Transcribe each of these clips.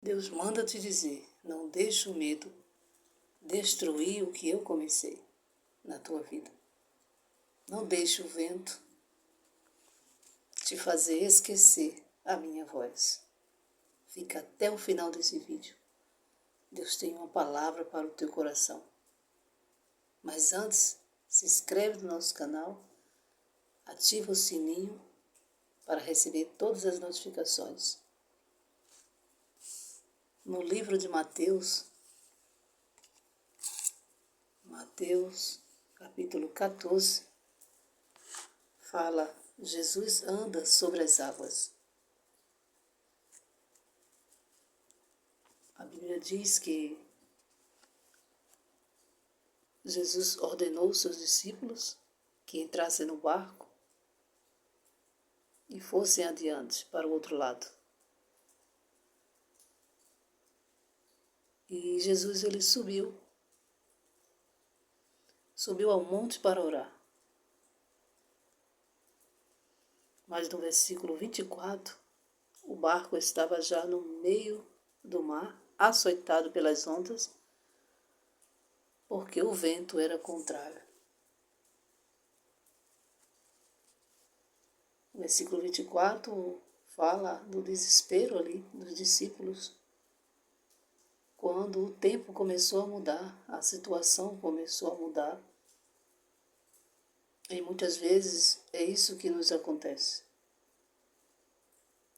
Deus manda te dizer, não deixe o medo destruir o que eu comecei na tua vida. Não deixe o vento te fazer esquecer a minha voz. Fica até o final desse vídeo. Deus tem uma palavra para o teu coração. Mas antes, se inscreve no nosso canal, ativa o sininho para receber todas as notificações. No livro de Mateus, capítulo 14, fala: Jesus anda sobre as águas. A Bíblia diz que Jesus ordenou aos seus discípulos que entrassem no barco e fossem adiante para o outro lado. E Jesus ele subiu ao monte para orar. Mas no versículo 24, o barco estava já no meio do mar, açoitado pelas ondas, porque o vento era contrário. O versículo 24 fala do desespero ali dos discípulos, quando o tempo começou a mudar, a situação começou a mudar. E muitas vezes é isso que nos acontece.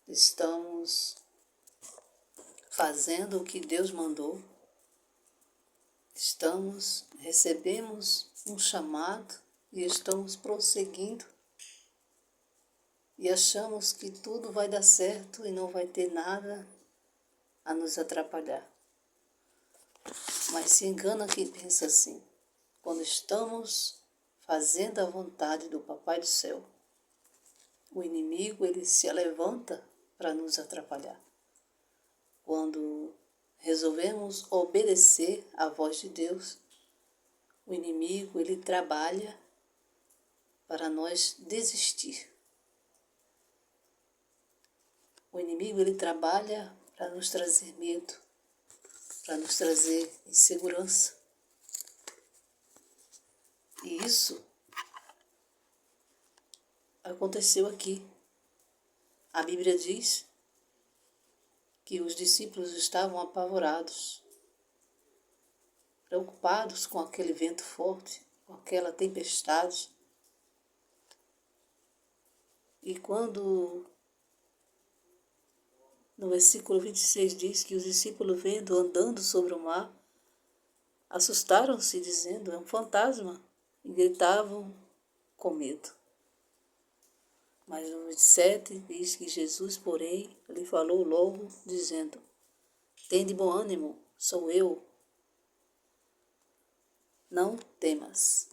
Estamos fazendo o que Deus mandou, recebemos um chamado e estamos prosseguindo e achamos que tudo vai dar certo e não vai ter nada a nos atrapalhar. Mas se engana quem pensa assim. Quando estamos fazendo a vontade do Papai do Céu, o inimigo ele se levanta para nos atrapalhar. Quando resolvemos obedecer à voz de Deus, o inimigo ele trabalha para nós desistir. O inimigo ele trabalha para nos trazer medo, para nos trazer insegurança. E isso aconteceu aqui. A Bíblia diz que os discípulos estavam apavorados, preocupados com aquele vento forte, com aquela tempestade. E quando no versículo 26 diz que os discípulos vendo andando sobre o mar, assustaram-se dizendo, é um fantasma, e gritavam com medo. Mas no 27 diz que Jesus, porém, lhe falou logo, dizendo, tende bom ânimo, sou eu, não temas.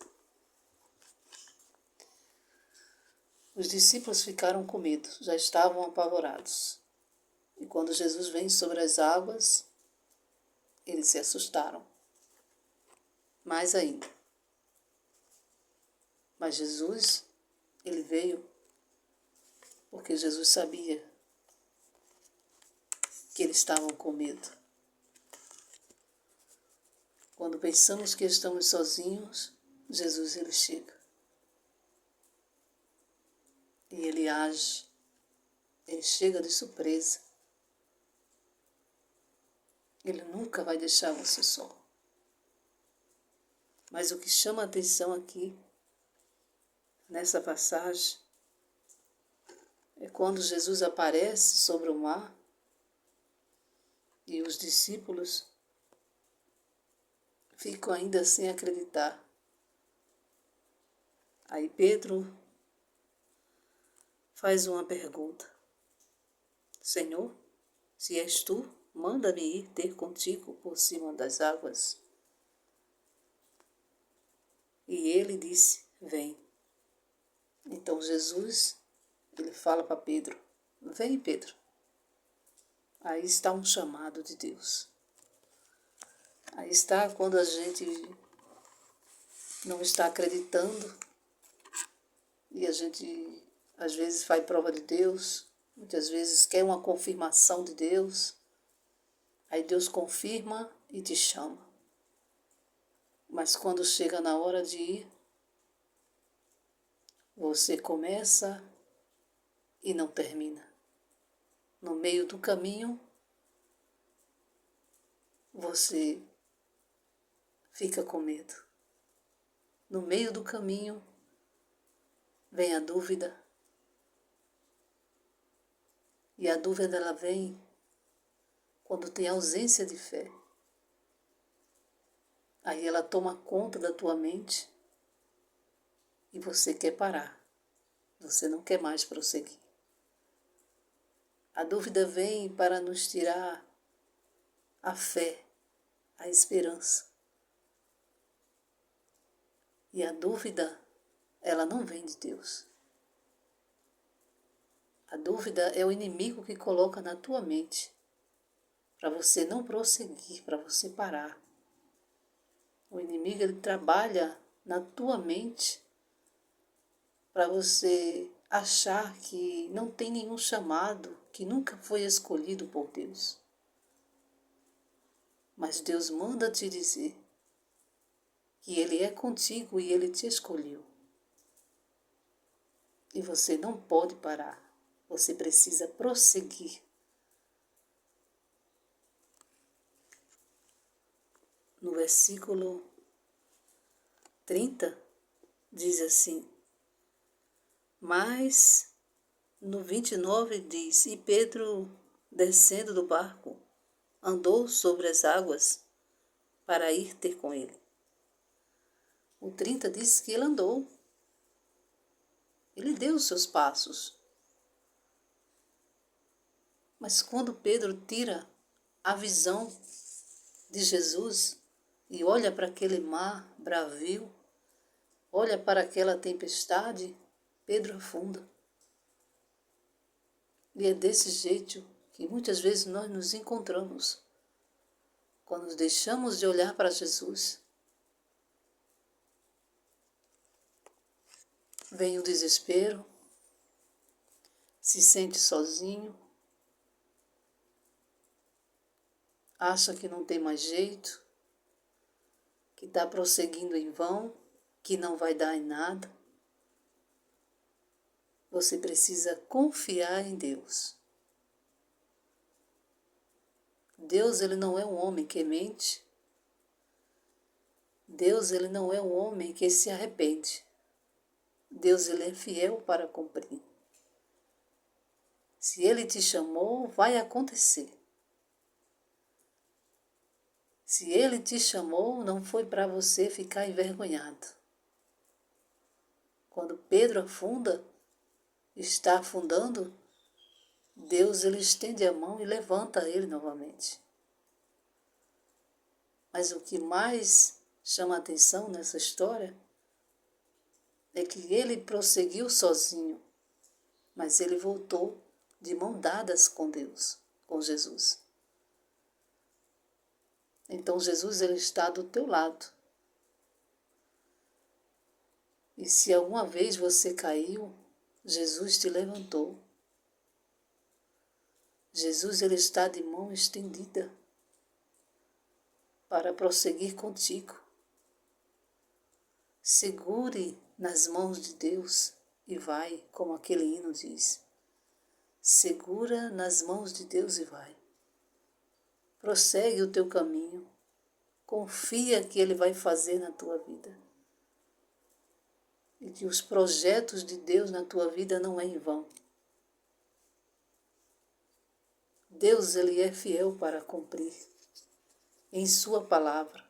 Os discípulos ficaram com medo, já estavam apavorados. E quando Jesus vem sobre as águas, eles se assustaram. Mais ainda. Mas Jesus, ele veio porque Jesus sabia que eles estavam com medo. Quando pensamos que estamos sozinhos, Jesus ele chega. E ele age. Ele chega de surpresa. Ele nunca vai deixar você só. Mas o que chama a atenção aqui, nessa passagem, é quando Jesus aparece sobre o mar e os discípulos ficam ainda sem acreditar. Aí Pedro faz uma pergunta. Senhor, se és tu, manda-me ir ter contigo por cima das águas. E ele disse, vem. Então Jesus, ele fala para Pedro, vem Pedro. Aí está um chamado de Deus. Aí está quando a gente não está acreditando e a gente às vezes faz prova de Deus, muitas vezes quer uma confirmação de Deus, Aí Deus confirma e te chama. Mas quando chega na hora de ir, você começa e não termina. No meio do caminho, você fica com medo. No meio do caminho, vem a dúvida. E a dúvida ela vem quando tem ausência de fé. Aí ela toma conta da tua mente e você quer parar. Você não quer mais prosseguir. A dúvida vem para nos tirar a fé, a esperança. E a dúvida, ela não vem de Deus. A dúvida é o inimigo que coloca na tua mente para você não prosseguir, para você parar. O inimigo ele trabalha na tua mente para você achar que não tem nenhum chamado, que nunca foi escolhido por Deus. Mas Deus manda te dizer que Ele é contigo e Ele te escolheu. E você não pode parar, você precisa prosseguir. No versículo 30, diz assim, mas no 29 diz, e Pedro, descendo do barco, andou sobre as águas para ir ter com ele. O 30 diz que ele andou. Ele deu os seus passos. Mas quando Pedro tira a visão de Jesus e olha para aquele mar bravio, olha para aquela tempestade, Pedro afunda. E é desse jeito que muitas vezes nós nos encontramos. Quando deixamos de olhar para Jesus, vem o desespero, se sente sozinho, acha que não tem mais jeito, que está prosseguindo em vão, que não vai dar em nada. Você precisa confiar em Deus. Deus, ele não é um homem que mente. Deus, ele não é um homem que se arrepende. Deus, ele é fiel para cumprir. Se ele te chamou, vai acontecer. Se ele te chamou, não foi para você ficar envergonhado. Quando Pedro afunda, está afundando, Deus ele estende a mão e levanta ele novamente. Mas o que mais chama a atenção nessa história é que ele prosseguiu sozinho, mas ele voltou de mãos dadas com Deus, com Jesus. Então Jesus ele está do teu lado. E se alguma vez você caiu, Jesus te levantou. Jesus ele está de mão estendida para prosseguir contigo. Segure nas mãos de Deus e vai, como aquele hino diz. Segura nas mãos de Deus e vai. Prossegue o teu caminho. Confia que Ele vai fazer na tua vida. E que os projetos de Deus na tua vida não é em vão. Deus, Ele é fiel para cumprir em sua palavra.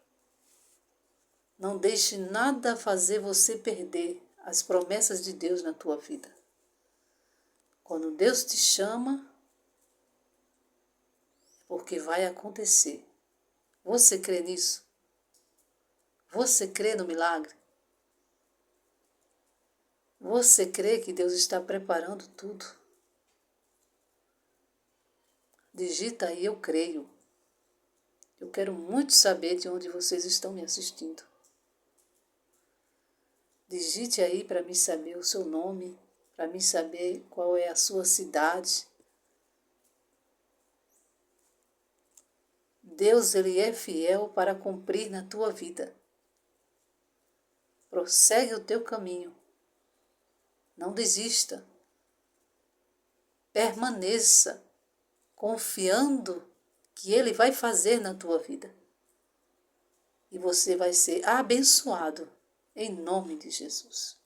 Não deixe nada fazer você perder as promessas de Deus na tua vida. Quando Deus te chama, porque vai acontecer. Você crê nisso? Você crê no milagre? Você crê que Deus está preparando tudo? Digita aí, eu creio. Eu quero muito saber de onde vocês estão me assistindo. Digite aí para mim saber o seu nome, para mim saber qual é a sua cidade. Deus, Ele é fiel para cumprir na tua vida. Prossegue o teu caminho. Não desista. Permaneça confiando que Ele vai fazer na tua vida. E você vai ser abençoado em nome de Jesus.